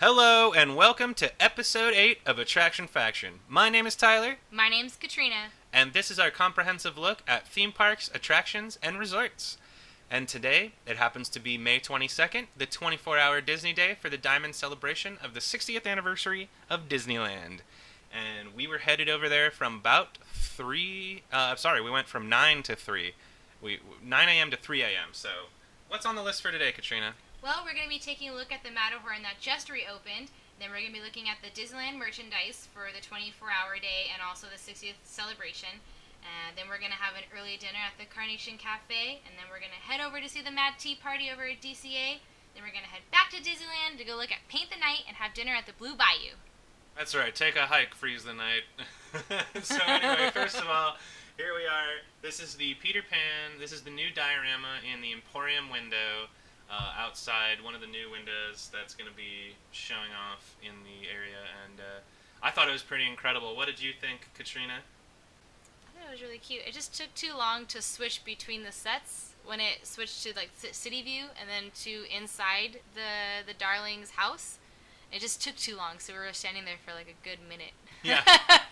Hello and welcome to episode 8 of Attraction Faction. My name is Tyler, My name's Katrina. and this is our comprehensive look at theme parks, attractions, and resorts. And today, it happens to be May 22nd, the 24-hour Disney Day for the Diamond celebration of the 60th anniversary of Disneyland. And we were headed over there from about we went from 9 to 3. 9 a.m. to 3 a.m. So, what's on the list for today, Katrina? Well, we're going to be taking a look at the Matterhorn that just reopened. Then we're going to be looking at the Disneyland merchandise for the 24-hour day and also the 60th celebration. Then we're going to have an early dinner at the Carnation Cafe. And then we're going to head over to see the Mad Tea Party over at DCA. Then we're going to head back to Disneyland to go look at Paint the Night and have dinner at the Blue Bayou. That's right. Take a hike, freeze the night. So anyway, first of all, here we are. This is the Peter Pan. This is the new diorama in the Emporium window outside one of the new windows that's going to be showing off in the area. And I thought it was pretty incredible. What did you think, Katrina? I thought it was really cute. It just took too long to switch between the sets when it switched to like city view and then to inside the Darling's house. It just took too long, so we were standing there for like a good minute. Yeah.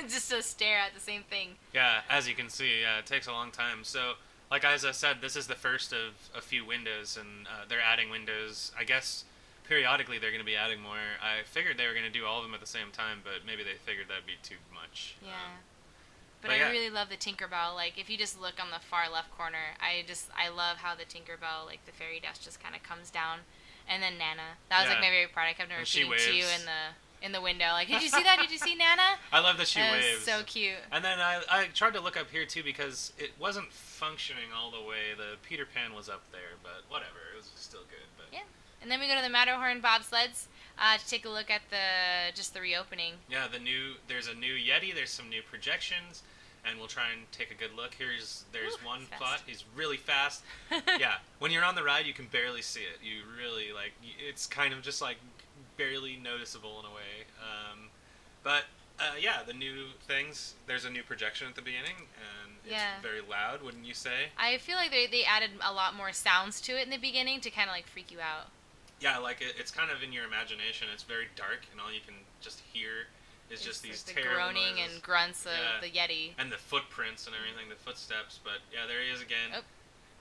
Just to stare at the same thing. Yeah, as you can see, it takes a long time. So, like as I said, this is the first of a few windows, and they're adding windows. I guess periodically they're going to be adding more. I figured they were going to do all of them at the same time, but maybe they figured that'd be too much. Yeah. But I yeah. really love the Tinkerbell. Like, if you just look on the far left corner, I love how the Tinkerbell, like, the fairy dust just kind of comes down. And then Nana. That was, Yeah. like, my favorite part. I kept And she repeating to you waves. in the window. Like, did you see that? Did you see Nana? I love that she That was waves. so cute. And then I tried to look up here too because it wasn't functioning all the way. The Peter Pan was up there, but whatever, it was still good. But Yeah. And then we go to the Matterhorn bobsleds to take a look at the reopening. yeah, there's a new Yeti. There's some new projections, and we'll try and take a good look. There's Ooh, one he's fast. plot. He's really fast. Yeah, when you're on the ride, you can barely see it. You really it's kind of just like barely noticeable in a way. But yeah, the new things. There's a new projection at the beginning, and it's Yeah. very loud. Wouldn't you say? I feel like they added a lot more sounds to it in the beginning to kind of like freak you out. Yeah, like it's kind of in your imagination. It's very dark, and all you can just hear is It's just these like the terrible groaning noises. and grunts of Yeah. the Yeti. And the footprints and everything, the footsteps. But yeah, there he is again. Oh.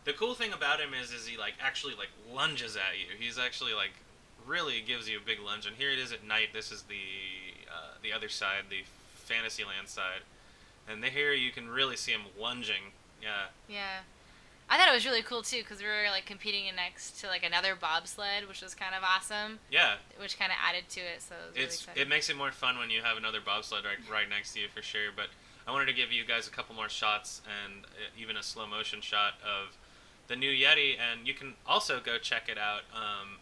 The cool thing about him is he like actually like lunges at you. He's actually like really gives you a big lunge. And here it is at night. This is the other side, the Fantasyland side. And here you can really see him lunging. Yeah. Yeah. I thought it was really cool too because we were like competing next to like another bobsled, which was kind of awesome, Yeah. which kind of added to it. So it was really exciting. It makes it more fun when you have another bobsled right next to you for sure. But I wanted to give you guys a couple more shots and even a slow motion shot of the new Yeti, and you can also go check it out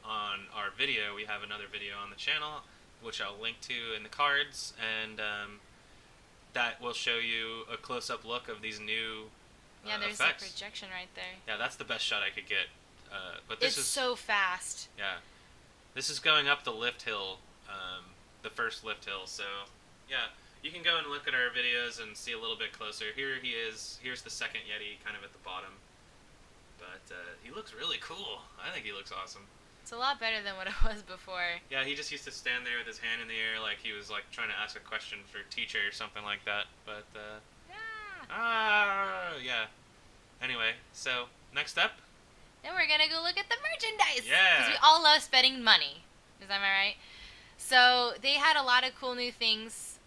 on our video. We have another video on the channel, which I'll link to in the cards, and that will show you a close-up look of these new Yeah, there's effects. a projection right there. Yeah, that's the best shot I could get. But this It's is so fast. yeah, this is going up the lift hill, the first lift hill. So yeah, you can go and look at our videos and see a little bit closer. Here he is. Here's the second Yeti, kind of at the bottom. But he looks really cool. I think he looks awesome. It's a lot better than what it was before. Yeah, he just used to stand there with his hand in the air like he was like trying to ask a question for teacher or something like that. But Yeah. yeah. Anyway, so next up. Then we're gonna go look at the merchandise. Yeah. Because we all love spending money. Am I right? So they had a lot of cool new things,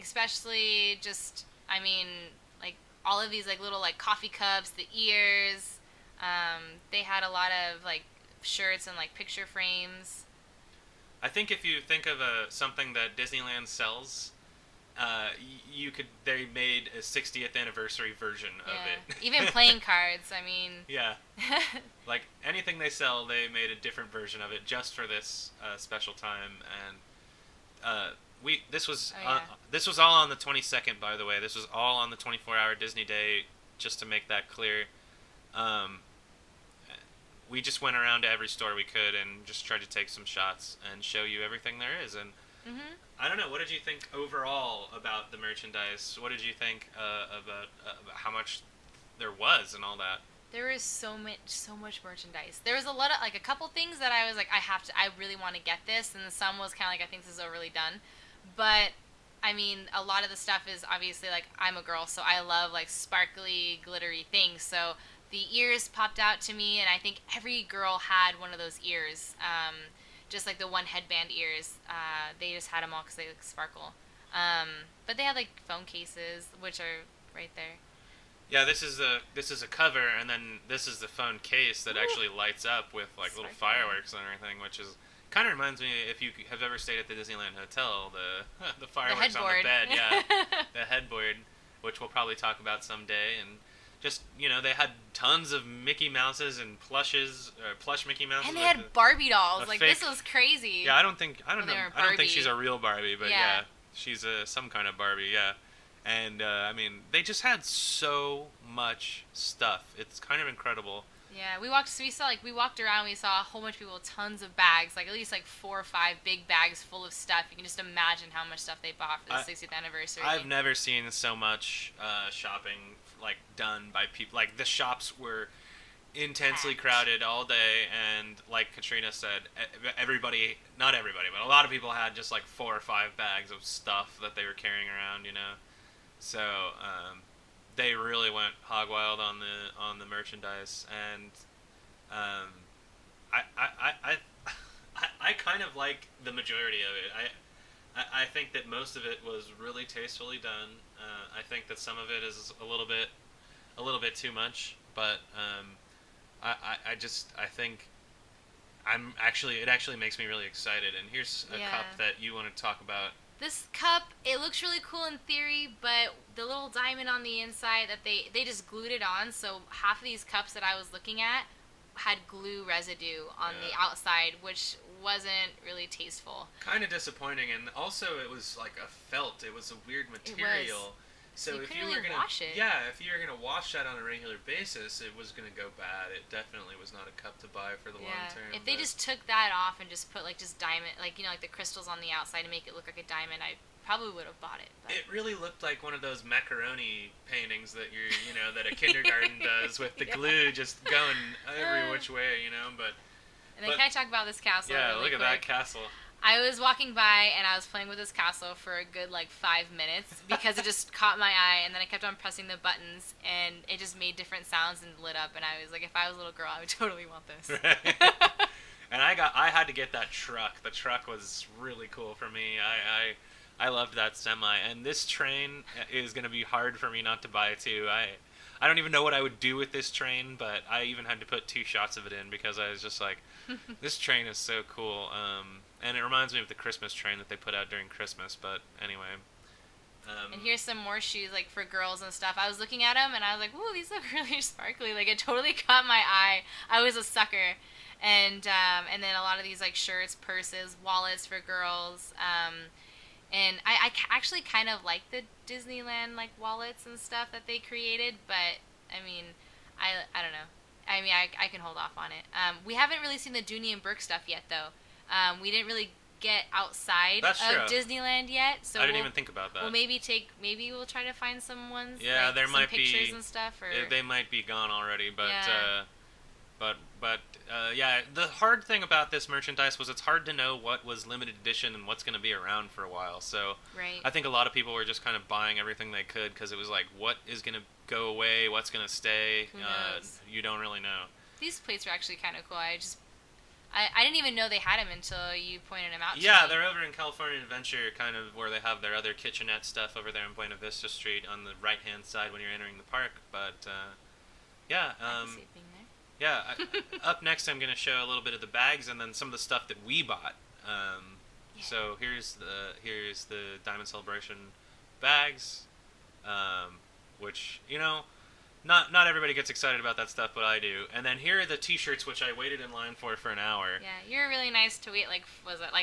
especially just, I mean, like all of these like little like coffee cups, the ears. They had a lot of like shirts and like picture frames. I think if you think of something that Disneyland sells, they made a 60th anniversary version of it. Even playing cards. I mean. Yeah. Like anything they sell, they made a different version of it just for this special time. And this was all on the 22nd, by the way. This was all on the 24-hour Disney Day, just to make that clear. We just went around to every store we could and just tried to take some shots and show you everything there is. And I don't know, what did you think overall about the merchandise? What did you think about how much there was and all that? There is so much merchandise. There was a lot of like a couple things that I was like, I really want to get this, and some was kind of like, I think this is overly done, but I mean, a lot of the stuff is obviously like I'm a girl, so I love like sparkly, glittery things. So the ears popped out to me, and I think every girl had one of those ears, just like the one headband ears. They just had them all because they like, sparkle. But they had like phone cases, which are right there. Yeah, this is a cover, and then this is the phone case that actually lights up with like little fireworks and everything, which is kind of reminds me if you have ever stayed at the Disneyland Hotel, the fireworks on the bed, yeah, the headboard, which we'll probably talk about someday, and just they had tons of Mickey Mouses and plush Mickey Mouses, and they had Barbie dolls. Like fake, this was crazy. Yeah, I don't think she's a real Barbie, but yeah she's some kind of Barbie, yeah. And, I mean, they just had so much stuff. It's kind of incredible. Yeah, we walked around, we saw a whole bunch of people with tons of bags, like at least like 4 or 5 big bags full of stuff. You can just imagine how much stuff they bought for the 60th anniversary. I've never seen so much shopping, like, done by people. Like, the shops were intensely crowded all day, and like Katrina said, not everybody, but a lot of people had just like 4 or 5 bags of stuff that they were carrying around, So they really went hog wild on the merchandise, and I kind of like the majority of it. I think that most of it was really tastefully done. I think that some of it is a little bit too much, but I think it actually makes me really excited. And here's a cup that you want to talk about. This cup, it looks really cool in theory, but the little diamond on the inside that they just glued it on, so half of these cups that I was looking at had glue residue on the outside, which wasn't really tasteful. Kind of disappointing, and also it was like a felt. It was a weird material. So if you were gonna wash it. Yeah, if you were gonna wash that on a regular basis, it was gonna go bad. It definitely was not a cup to buy for the long term. If they just took that off and just put like just diamond, like like the crystals on the outside to make it look like a diamond, I probably would have bought it. But. It really looked like one of those macaroni paintings that that a kindergarten does with the glue just going every which way, But and then can I talk about this castle? Yeah, really look at that castle. I was walking by and I was playing with this castle for a good 5 minutes because it just caught my eye, and then I kept on pressing the buttons and it just made different sounds and lit up, and I was like, if I was a little girl, I would totally want this. Right. And I had to get that truck. The truck was really cool for me. I loved that semi, and this train is going to be hard for me not to buy too. I don't even know what I would do with this train, but I even had to put 2 shots of it in because I was just like, this train is so cool. And it reminds me of the Christmas train that they put out during Christmas, but anyway. And here's some more shoes, for girls and stuff. I was looking at them, and I was like, ooh, these look really sparkly. It totally caught my eye. I was a sucker. And then a lot of these, shirts, purses, wallets for girls. And I actually kind of like the Disneyland, wallets and stuff that they created, but, I mean, I don't know. I mean, I can hold off on it. We haven't really seen the Dooney and Burke stuff yet, though. We didn't really get outside of Disneyland yet, so I didn't even think about that. We'll maybe we'll try to find some ones. Yeah, there might be pictures and stuff. Or they might be gone already, but yeah, the hard thing about this merchandise was it's hard to know what was limited edition and what's going to be around for a while. So I think a lot of people were just kind of buying everything they could because it was like, what is going to go away? What's going to stay? Who knows? You don't really know. These plates were actually kind of cool. I didn't even know they had them until you pointed them out to me. Yeah, they're over in California Adventure, kind of where they have their other kitchenette stuff over there in Buena Vista Street on the right-hand side when you're entering the park. But, yeah. Up next I'm going to show a little bit of the bags and then some of the stuff that we bought. So here's the Diamond Celebration bags, which, not everybody gets excited about that stuff, but I do. And then here are the T-shirts, which I waited in line for an hour. Yeah, you're really nice to wait,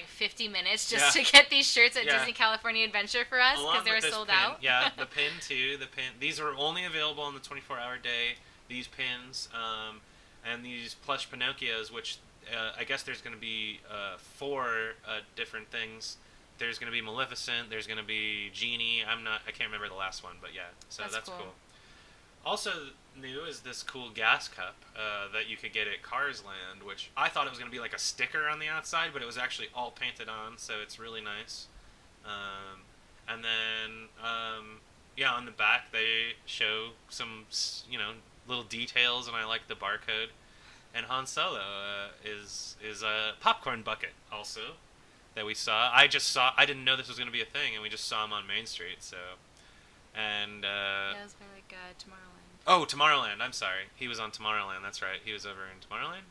50 minutes just to get these shirts at Disney California Adventure for us, because they were sold out. Yeah, the pin, too. These were only available on the 24-hour day, these pins, and these plush Pinocchios, which I guess there's going to be 4 different things. There's going to be Maleficent, there's going to be Genie. I can't remember the last one, but yeah, so that's cool. Also new is this cool gas cup that you could get at Cars Land, which I thought it was going to be like a sticker on the outside, but it was actually all painted on, so it's really nice. Um, and then, yeah, on the back they show some, little details, and I like the barcode. And Han Solo is a popcorn bucket also that we saw. I didn't know this was going to be a thing, and we just saw him on Main Street. So, and Yeah, it was by like Tomorrowland. oh, Tomorrowland. I'm sorry, he was on Tomorrowland. That's right, he was over in Tomorrowland.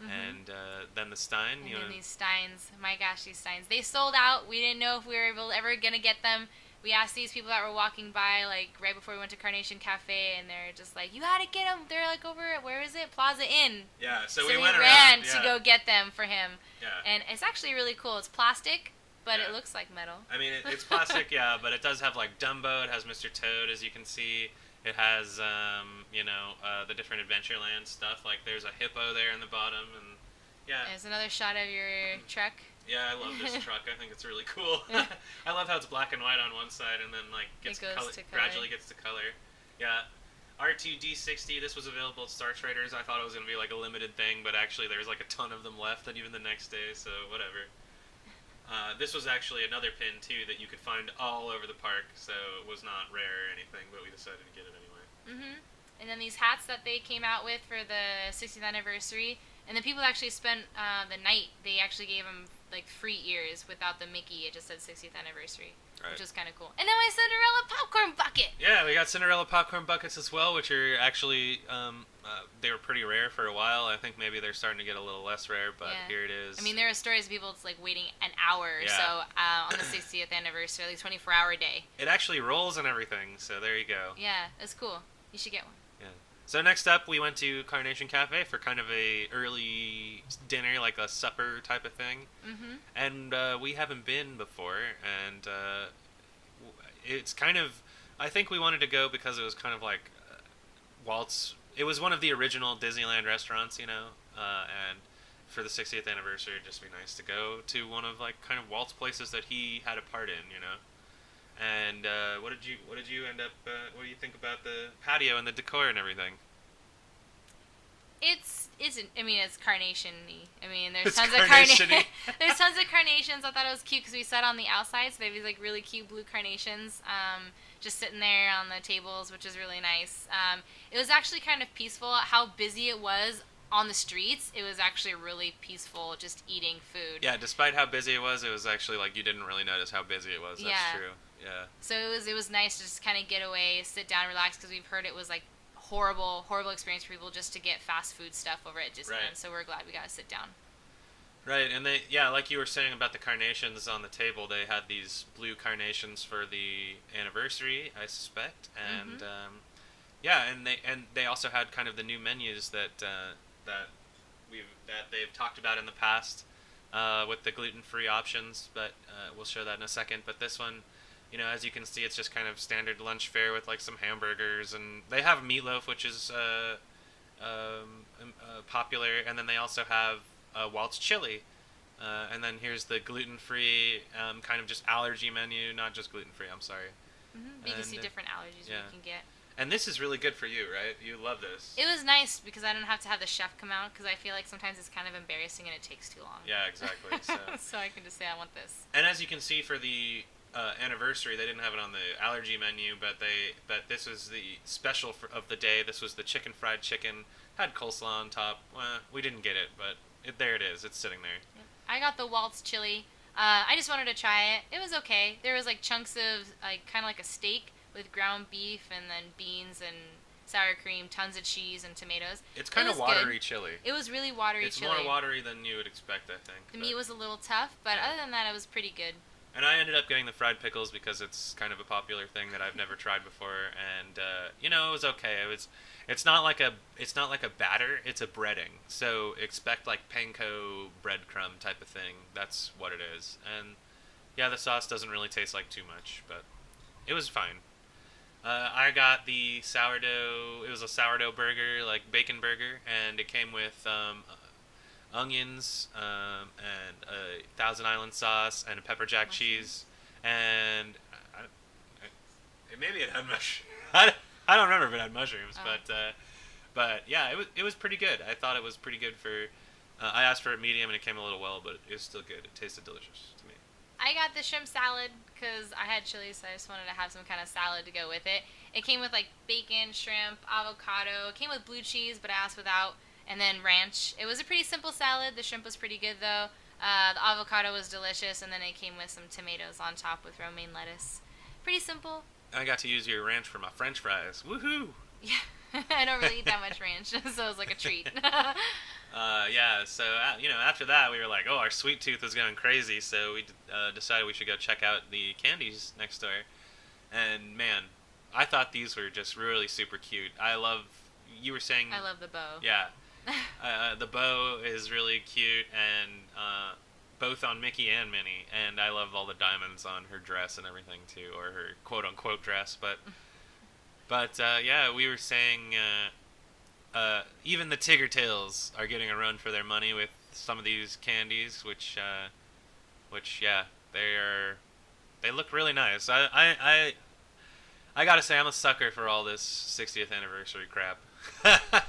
And then the Stein. And then these Steins. My gosh, these Steins. They sold out. We didn't know if we were ever going to get them. We asked these people that were walking by, like, right before we went to Carnation Cafe, and they're just like, you gotta get them. They're, like, over at, where is it? Plaza Inn. Yeah, so we went ran around, to go get them for him. Yeah. And it's actually really cool. It's plastic, but it looks like metal. I mean, it's plastic, yeah, but it does have, like, Dumbo. It has Mr. Toad, as you can see. It has, the different Adventureland stuff. Like, there's a hippo there in the bottom, and, yeah. There's another shot of your truck. Yeah, I love this truck. I think it's really cool. I love how it's black and white on one side and then like gradually gets to color. Yeah. R2D60, this was available at Star Traders. I thought it was going to be like a limited thing, but actually there's like a ton of them left and even the next day, so whatever. This was actually another pin too that you could find all over the park, so it was not rare or anything, but we decided to get it anyway. And then these hats that they came out with for the 60th anniversary, and the people that actually spent the night, they actually gave them like free ears without the Mickey. It just said 60th anniversary, which is kind of cool. And then my Cinderella popcorn bucket. Yeah, we got Cinderella popcorn buckets as well, which are actually they were pretty rare for a while. I think maybe they're starting to get a little less rare, but here it is. I mean, there are stories of people just like waiting an hour or so on the 60th anniversary, like 24-hour day. It actually rolls and everything, so there you go. Yeah, it's cool. You should get one. Yeah. So next up, we went to Carnation Cafe for kind of a early dinner, like a supper type of thing. And we haven't been before, and it's kind of, I think we wanted to go because it was kind of like Walt's, it was one of the original Disneyland restaurants, and for the 60th anniversary, it'd just be nice to go to one of like kind of Walt's places that he had a part in, And what did you end up? What do you think about the patio and the decor and everything? It's carnation-y. I mean, there's It's tons of there's tons of carnations. I thought it was cute because we sat on the outside, so they have these like really cute blue carnations, just sitting there on the tables, which is really nice. It was actually kind of peaceful. How busy it was on the streets, it was actually really peaceful, just eating food. Yeah, despite how busy it was actually like you didn't really notice how busy it was. That's true. Yeah. So it was nice to just kind of get away, sit down, relax, because we've heard it was like horrible experience for people just to get fast food stuff over at Disneyland. Right. So we're glad we got to sit down. Right, and like you were saying about the carnations on the table, they had these blue carnations for the anniversary, I suspect, and and they also had kind of the new menus that they've talked about in the past with the gluten-free options, but we'll show that in a second. But this one, as you can see, it's just kind of standard lunch fare with like some hamburgers, and they have meatloaf, which is popular, and then they also have Walt's chili, and then here's the gluten-free kind of just allergy menu, not just gluten-free. I'm sorry. You can see different allergies you can get. And this is really good for you, right? You love this. It was nice because I don't have to have the chef come out because I feel like sometimes it's kind of embarrassing and it takes too long. Yeah, exactly. So, so I can just say I want this. And as you can see for the anniversary, they didn't have it on the allergy menu, but this was the special of the day. This was the fried chicken. Had coleslaw on top. Well, we didn't get it, but there it is. It's sitting there. Yep. I got the Walt's chili. I just wanted to try it. It was okay. There was like chunks of like kind of like a steak with ground beef and then beans and sour cream, tons of cheese and tomatoes. It's kind of watery chili. It was really watery chili. It's more watery than you would expect, I think. The meat was a little tough, but other than that, it was pretty good. And I ended up getting the fried pickles because it's kind of a popular thing that I've never tried before, and it was okay. It's not like a batter, it's a breading. So expect like panko breadcrumb type of thing. That's what it is. And yeah, the sauce doesn't really taste like too much, but it was fine. I got the sourdough. It was a sourdough burger, like bacon burger, and it came with onions and a Thousand Island sauce and a pepper jack cheese, and maybe it had mush. I I don't remember if it had mushrooms, but yeah, it was pretty good. I thought it was pretty good for. I asked for it medium and it came a little well, but it was still good. It tasted delicious to me. I got the shrimp salad because I had chili, so I just wanted to have some kind of salad to go with it. It came with like bacon, shrimp, avocado. It came with blue cheese, but I asked without, and then ranch. It was a pretty simple salad. The shrimp was pretty good though. The avocado was delicious, and then it came with some tomatoes on top with romaine lettuce. Pretty simple. I got to use your ranch for my French fries. Woohoo! Yeah, I don't really eat that much ranch, so it was like a treat. Yeah, so after that we were like, oh, our sweet tooth was going crazy, so we decided we should go check out the Candies next door. And man, I thought these were just really super cute. You were saying I love the bow. Yeah, the bow is really cute, and both on Mickey and Minnie. And I love all the diamonds on her dress and everything too, or her quote unquote dress. But yeah, we were saying. Even the Tigger Tails are getting a run for their money with some of these candies, which yeah, they look really nice. I gotta say, I'm a sucker for all this 60th anniversary crap.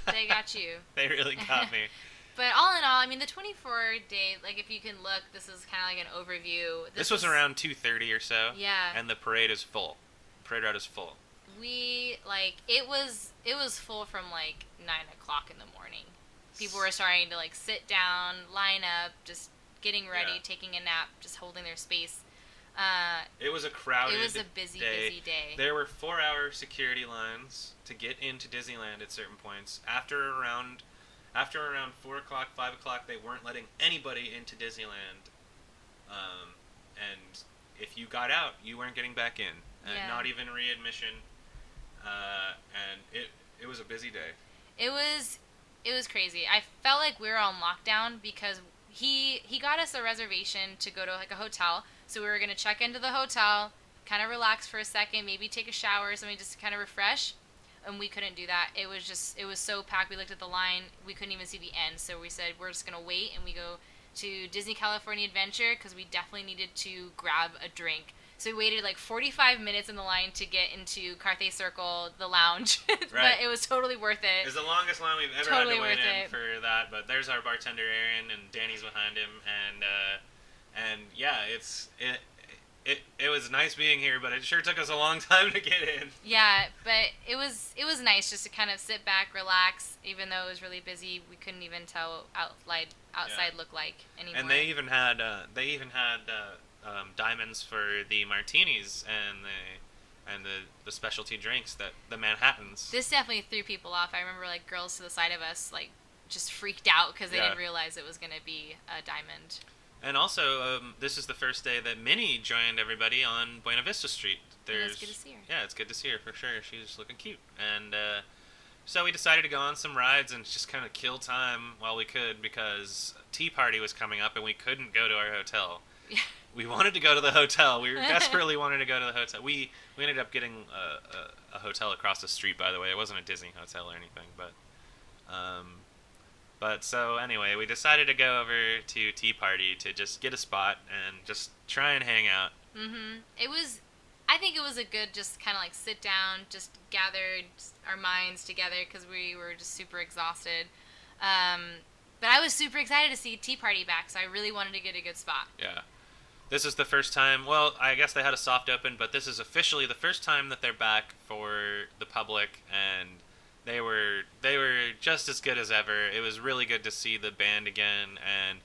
They got you. They really got me. But all in all, I mean, the 24-day, like, if you can look, this is kind of like an overview. This was around 2:30 or so. Yeah. And the parade is full. Parade route is full. It was full from, like, 9 o'clock in the morning. People were starting to, like, sit down, line up, just getting ready, taking a nap, just holding their space. It was a crowded It was a busy day. There were 4-hour security lines to get into Disneyland at certain points. After around 4 o'clock, 5 o'clock, they weren't letting anybody into Disneyland. And if you got out, you weren't getting back in. Not even readmission. And it was a busy day. It was crazy. I felt like we were on lockdown because he got us a reservation to go to like a hotel. So we were going to check into the hotel, kind of relax for a second, maybe take a shower or something just to kind of refresh. And we couldn't do that. It was so packed. We looked at the line. We couldn't even see the end. So we said, we're just going to wait. And we go to Disney California Adventure because we definitely needed to grab a drink. So we waited like 45 minutes in the line to get into Carthay Circle, the lounge. Right. But it was totally worth it. It was the longest line we've ever had to wait in for that. But there's our bartender, Aaron, and Danny's behind him. And yeah, it was nice being here, but it sure took us a long time to get in. Yeah, but it was nice just to kind of sit back, relax. Even though it was really busy, we couldn't even tell outside looked like anymore. And they even had diamonds for the martinis and the specialty drinks, that the Manhattans. This definitely threw people off. I remember like girls to the side of us like just freaked out because they didn't realize it was going to be a diamond. And also, this is the first day that Minnie joined everybody on Buena Vista Street. It's good to see her. Yeah, it's good to see her for sure. She's looking cute. And so we decided to go on some rides and just kind of kill time while we could, because Tea Party was coming up and we couldn't go to our hotel. Yeah. We wanted to go to the hotel. We desperately wanted to go to the hotel. We ended up getting a hotel across the street, by the way. It wasn't a Disney hotel or anything, But so anyway, we decided to go over to Tea Party to just get a spot and just try and hang out. Mhm. I think it was a good just kind of like sit down, just gather our minds together because we were just super exhausted. But I was super excited to see Tea Party back, so I really wanted to get a good spot. Yeah. This is the first time, well, I guess they had a soft open, but this is officially the first time that they're back for the public, and they were just as good as ever. It was really good to see the band again, and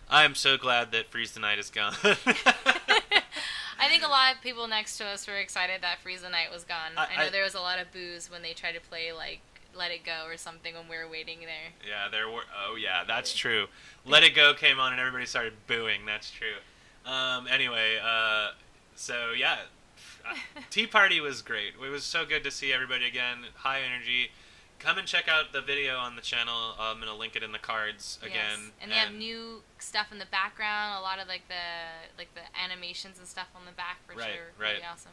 I'm so glad that Freeze the Night is gone. I think a lot of people next to us were excited that Freeze the Night was gone. I know there was a lot of boos when they tried to play like Let It Go or something when we were waiting there. Yeah, there were. Oh yeah, that's true. Let It Go came on and everybody started booing. That's true. Anyway, so yeah, Tea Party was great. It was so good to see everybody again. High energy. Come and check out the video on the channel. I'm gonna link it in the cards again. Yes. And they have new stuff in the background. A lot of like the animations and stuff on the back, which are really awesome.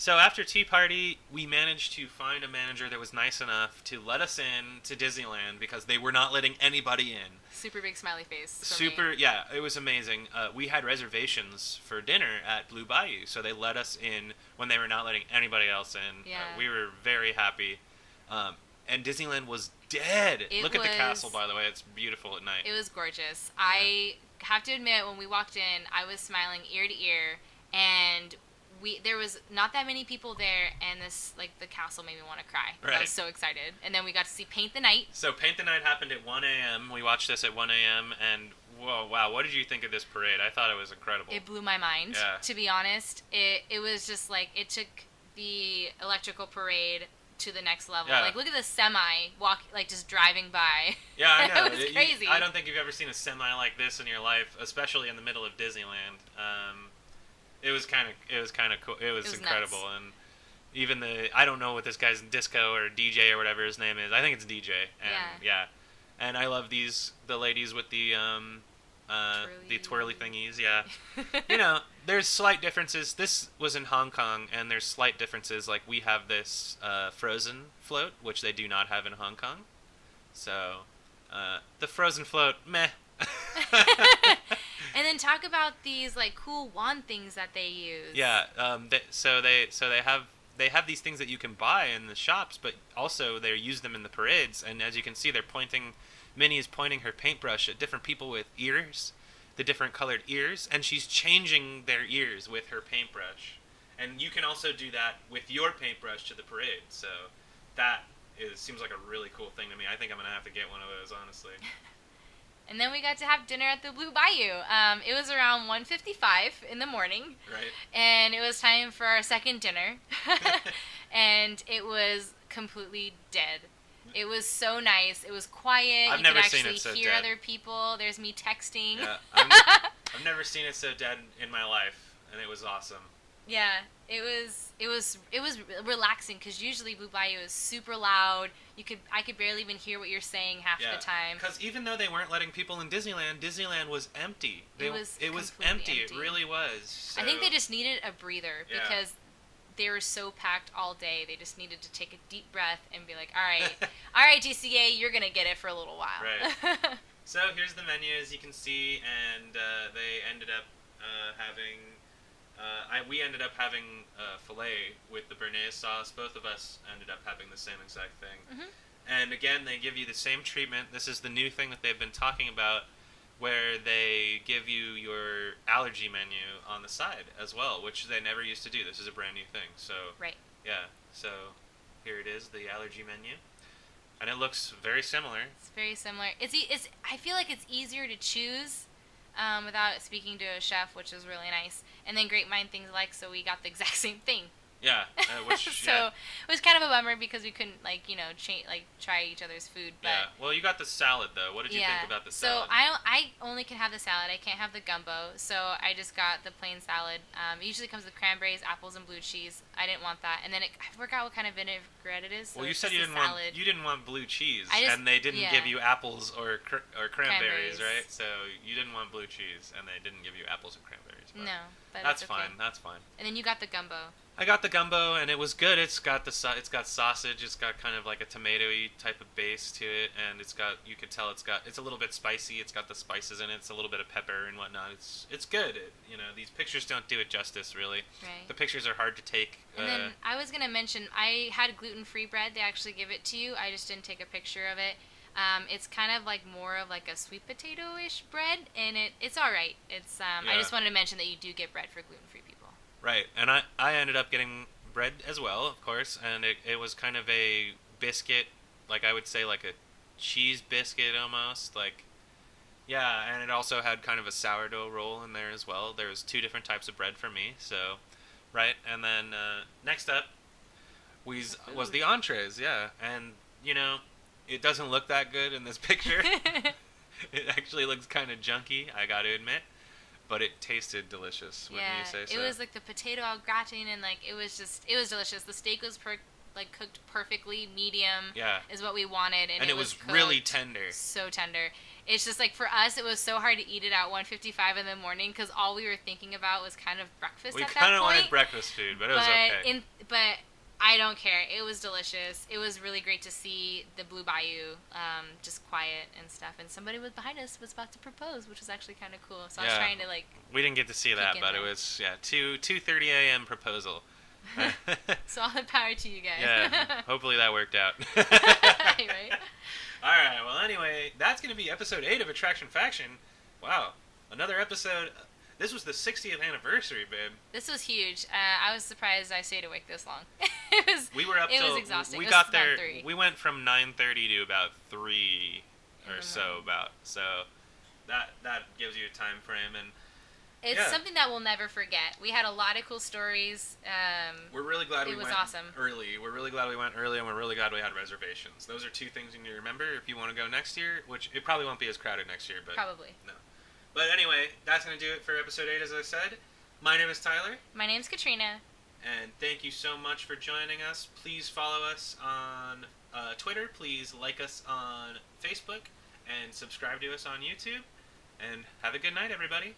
So after Tea Party, we managed to find a manager that was nice enough to let us in to Disneyland because they were not letting anybody in. Super big smiley face. Super, yeah, it was amazing. We had reservations for dinner at Blue Bayou, so they let us in when they were not letting anybody else in. Yeah. We were very happy. And Disneyland was dead. Look at the castle, by the way. It's beautiful at night. It was gorgeous. Yeah. I have to admit, when we walked in, I was smiling ear to ear, and there was not that many people there, and the castle made me want to cry. Right. I was so excited. And then we got to see Paint the Night. So Paint the Night happened at 1 a.m. We watched this at 1 a.m., and whoa, wow, what did you think of this parade? I thought it was incredible. It blew my mind, to be honest. It was just like, it took the electrical parade to the next level. Yeah. Like, look at the semi just driving by. Yeah, I know. It was crazy. I don't think you've ever seen a semi like this in your life, especially in the middle of Disneyland. It was kind of cool. It was incredible, nuts. And even I don't know what this guy's disco or DJ or whatever his name is. I think it's DJ. And yeah. And I love the ladies with the twirly thingies. Yeah. There's slight differences. This was in Hong Kong, and there's slight differences. Like, we have this Frozen float, which they do not have in Hong Kong. So, the Frozen float, meh. And then talk about these cool wand things that they use. Yeah, they have these things that you can buy in the shops, but also they use them in the parades. And as you can see, Minnie is pointing her paintbrush at different people with ears, the different colored ears, and she's changing their ears with her paintbrush. And you can also do that with your paintbrush to the parade. So that seems like a really cool thing to me. I think I'm gonna have to get one of those, honestly. And then we got to have dinner at the Blue Bayou. It was around 1:55 in the morning. Right. And it was time for our second dinner. And it was completely dead. It was so nice. It was quiet. I've never seen it so dead. You could actually hear other people. There's me texting. Yeah, I've never seen it so dead in my life, and it was awesome. Yeah, it was relaxing, because usually Blue Bayou is super loud. I could barely even hear what you're saying half the time. Because even though they weren't letting people in Disneyland was empty. It was empty. It really was. So. I think they just needed a breather, because they were so packed all day. They just needed to take a deep breath and be like, all right, DCA, you're gonna get it for a little while. Right. So here's the menu, as you can see, and they ended up having. We ended up having filet with the béarnaise sauce. Both of us ended up having the same exact thing. Mm-hmm. And again, they give you the same treatment. This is the new thing that they've been talking about, where they give you your allergy menu on the side as well, which they never used to do. This is a brand new thing. So right. Yeah. So here it is, the allergy menu, and it looks very similar. It's very similar. I feel like it's easier to choose. Without speaking to a chef, which is really nice. And then great mind things alike, so we got the exact same thing. Yeah. So it was kind of a bummer, because we couldn't try each other's food. But yeah. Well, you got the salad though. What did you think about the salad? So I only can have the salad. I can't have the gumbo. So I just got the plain salad. It usually comes with cranberries, apples, and blue cheese. I didn't want that. And then I forgot what kind of vinaigrette it is. So well, you said you didn't want blue cheese, and they didn't give you apples or cranberries, right? So you didn't want blue cheese, and they didn't give you apples and cranberries. No, but that's fine. That's fine. And then you got the gumbo. I got the gumbo, and it was good. It's got sausage. It's got kind of like a tomatoey type of base to it, and you could tell it's a little bit spicy. It's got the spices in it. It's a little bit of pepper and whatnot. It's good. These pictures don't do it justice, really. Right. The pictures are hard to take. And then I was gonna mention, I had gluten-free bread. They actually give it to you. I just didn't take a picture of it. It's kind of more of a sweet potato-ish bread, and it's all right. It's I just wanted to mention that you do get bread for gluten-free people. Right, and I ended up getting bread as well, of course, and it was kind of a biscuit, I would say a cheese biscuit almost, and it also had kind of a sourdough roll in there as well. There was 2 different types of bread for me, so, right, and then next up was the entrees, and, it doesn't look that good in this picture. It actually looks kind of junky, I gotta admit. But it tasted delicious, wouldn't you say so? It was the potato au gratin, and it was delicious. The steak was like cooked perfectly. Medium Yeah. is what we wanted, and it was cooked really tender. So tender. It's just like for us, it was so hard to eat it at 1:55 in the morning because all we were thinking about was kind of breakfast We at that point. kind of wanted breakfast food, but it was okay. But I don't care. It was delicious. It was really great to see the Blue Bayou, just quiet and stuff. And somebody was behind us was about to propose, which was actually kind of cool. So I was trying to like. We didn't get to see that, but it was 2:30 a.m. proposal. So all the power to you guys. Yeah. Hopefully that worked out. Right. All right. Well, anyway, that's going to be episode 8 of Attraction Faction. Wow, another episode. This was the 60th anniversary, babe. This was huge. I was surprised I stayed awake this long. It was exhausting. We got there. We went from 9:30 to about 3 or so. So that gives you a time frame, and it's something that we'll never forget. We had a lot of cool stories. We're really glad we went awesome. early. We're really glad we went early, and we're really glad we had reservations. Those are 2 things you need to remember if you want to go next year, which it probably won't be as crowded next year, but probably. No. But anyway, that's going to do it for episode 8, as I said. My name is Tyler. My name's Katrina. And thank you so much for joining us. Please follow us on Twitter. Please like us on Facebook. And subscribe to us on YouTube. And have a good night, everybody.